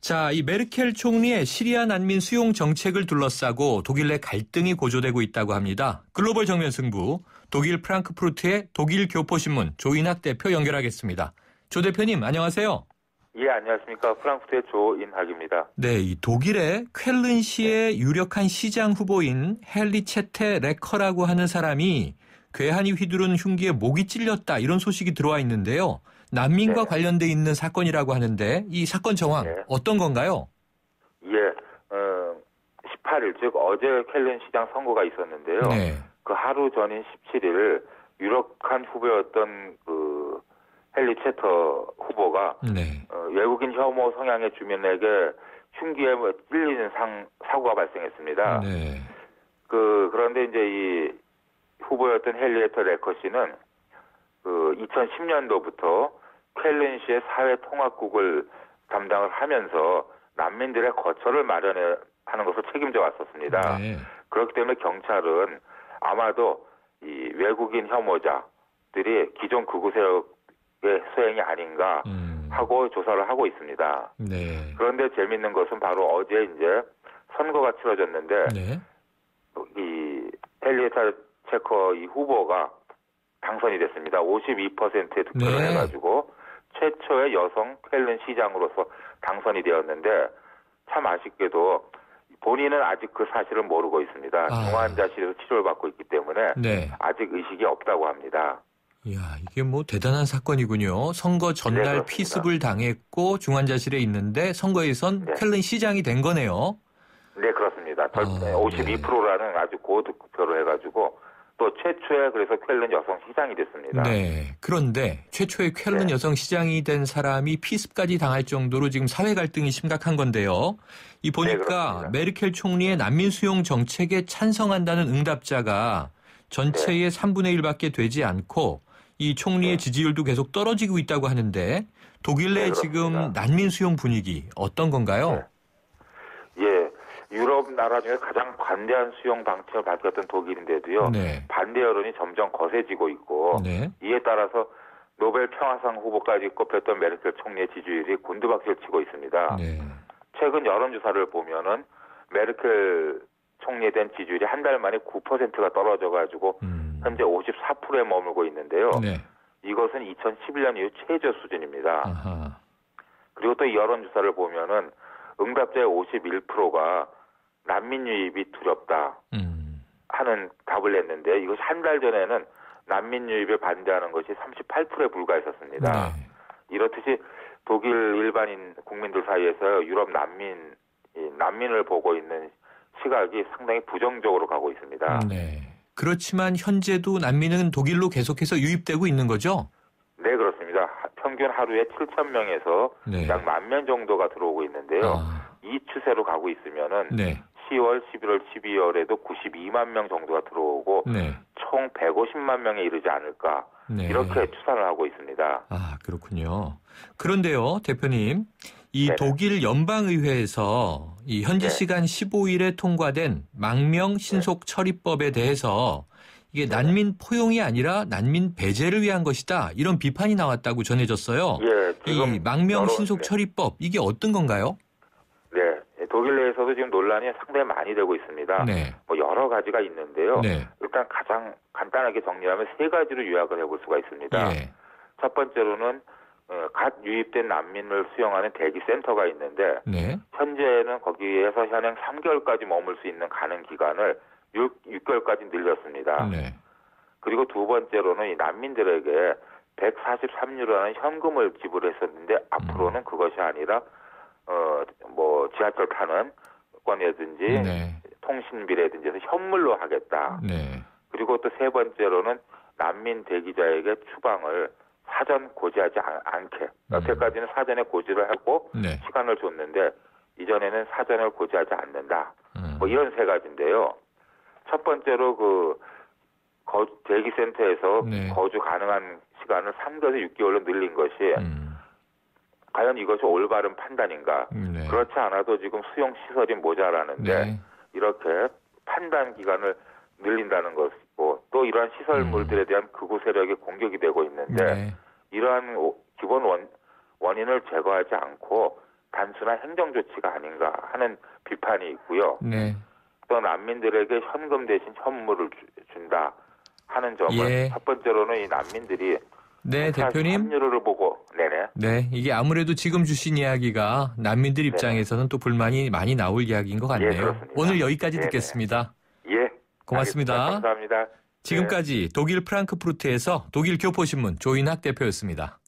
자, 이 메르켈 총리의 시리아 난민 수용 정책을 둘러싸고 독일 내 갈등이 고조되고 있다고 합니다. 글로벌 정면 승부, 독일 프랑크푸르트의 독일 교포신문 조인학 대표 연결하겠습니다. 조 대표님, 안녕하세요. 예, 안녕하십니까. 프랑크푸르트의 조인학입니다. 네, 이 독일의 쾰른시의 유력한 시장 후보인 헬리체테 레커라고 하는 사람이 괴한이 휘두른 흉기에 목이 찔렸다, 이런 소식이 들어와 있는데요. 난민과 관련돼 있는 사건이라고 하는데 이 사건 정황 어떤 건가요? 예, 18일 즉 어제 쾰른 시장 선거가 있었는데요. 그 하루 전인 17일 유력한 후보였던 그 헬리체터 후보가 외국인 혐오 성향의 주민에게 흉기에 찔리는 사고가 발생했습니다. 그런데 이제 이 후보였던 헬리체터 레커 씨는 그 2010년도부터 쾰른시의 사회통합국을 담당을 하면서 난민들의 거처를 마련하는 것을 책임져 왔었습니다. 그렇기 때문에 경찰은 아마도 이 외국인 혐오자들이 기존 극우 세력의 소행이 아닌가 하고 조사를 하고 있습니다. 그런데 재밌는 것은 바로 어제 이제 선거가 치러졌는데 이 헬리에타 체커 이 후보가 당선이 됐습니다. 52%의 득표를 해가지고 최초의 여성 쾰른 시장으로서 당선이 되었는데 참 아쉽게도 본인은 아직 그 사실을 모르고 있습니다. 중환자실에서 치료를 받고 있기 때문에 아직 의식이 없다고 합니다. 이야, 이게 뭐 대단한 사건이군요. 선거 전날 피습을 당했고 중환자실에 있는데 선거에선 쾰른 시장이 된 거네요. 네, 그렇습니다. 52%라는 아주 고득표를 해가지고 또 최초의 그래서 쾰른 여성 시장이 됐습니다. 그런데 최초의 쾰른 여성 시장이 된 사람이 피습까지 당할 정도로 지금 사회 갈등이 심각한 건데요. 이 보니까 메르켈 총리의 난민 수용 정책에 찬성한다는 응답자가 전체의 3분의 1밖에 되지 않고 이 총리의 지지율도 계속 떨어지고 있다고 하는데 독일 내 지금 난민 수용 분위기 어떤 건가요? 유럽 나라 중에 가장 관대한 수용 방침을 밝혔던 독일인데도요. 반대 여론이 점점 거세지고 있고 이에 따라서 노벨 평화상 후보까지 꼽혔던 메르켈 총리의 지지율이 곤두박질 치고 있습니다. 최근 여론조사를 보면은 메르켈 총리에 대한 지지율이 한 달 만에 9%가 떨어져가지고 현재 54%에 머물고 있는데요. 이것은 2011년 이후 최저 수준입니다. 그리고 또 이 여론조사를 보면은 응답자의 51%가 난민 유입이 두렵다 하는 답을 냈는데 이것이 한 달 전에는 난민 유입에 반대하는 것이 38%에 불과했었습니다. 이렇듯이 독일 일반인 국민들 사이에서 유럽 난민을 보고 있는 시각이 상당히 부정적으로 가고 있습니다. 그렇지만 현재도 난민은 독일로 계속해서 유입되고 있는 거죠? 네, 그렇습니다. 평균 하루에 7,000명에서 약 10,000명 정도가 들어오고 있는데요. 이 추세로 가고 있으면은 10월, 11월, 12월에도 92만 명 정도가 들어오고 총 150만 명에 이르지 않을까 이렇게 추산을 하고 있습니다. 그렇군요. 그런데요, 대표님, 이 독일 연방의회에서 이 현지 시간 15일에 통과된 망명 신속 처리법에 대해서 이게 난민 포용이 아니라 난민 배제를 위한 것이다, 이런 비판이 나왔다고 전해졌어요. 이 망명 신속 처리법, 이게 어떤 건가요? 독일 내에서도 지금 논란이 상당히 많이 되고 있습니다. 뭐 여러 가지가 있는데요. 일단 가장 간단하게 정리하면 세 가지로 요약을 해볼 수가 있습니다. 첫 번째로는 갓 유입된 난민을 수용하는 대기센터가 있는데 현재는 거기에서 현행 3개월까지 머물 수 있는 가능 기간을 6개월까지 늘렸습니다. 그리고 두 번째로는 이 난민들에게 143유로라는 현금을 지불했었는데 앞으로는 그것이 아니라 뭐 지하철 타는 권이라든지 통신비라든지 해서 현물로 하겠다. 그리고 또 세 번째로는 난민 대기자에게 추방을 사전 고지하지 않게. 여태까지는 사전에 고지를 하고 시간을 줬는데 이전에는 사전을 고지하지 않는다. 뭐 이런 세 가지인데요. 첫 번째로 그 대기센터에서 거주 가능한 시간을 3개월에서 6개월로 늘린 것이 과연 이것이 올바른 판단인가? 그렇지 않아도 지금 수용 시설이 모자라는데 이렇게 판단 기간을 늘린다는 것이고 또 이러한 시설물들에 대한 극우 세력의 공격이 되고 있는데 이러한 기본 원인을 제거하지 않고 단순한 행정 조치가 아닌가 하는 비판이 있고요. 네. 또 난민들에게 현금 대신 현물을 준다 하는 점은 예. 첫 번째로는 이 난민들이 네, 대표님. 합류를 보고 네네. 네, 이게 아무래도 지금 주신 이야기가 난민들 입장에서는 네네. 또 불만이 많이 나올 이야기인 것 같네요. 예, 그렇습니다. 오늘 여기까지 네네. 듣겠습니다. 예. 고맙습니다. 알겠습니다. 감사합니다. 지금까지 독일 프랑크푸르트에서 독일 교포신문 조인학 대표였습니다.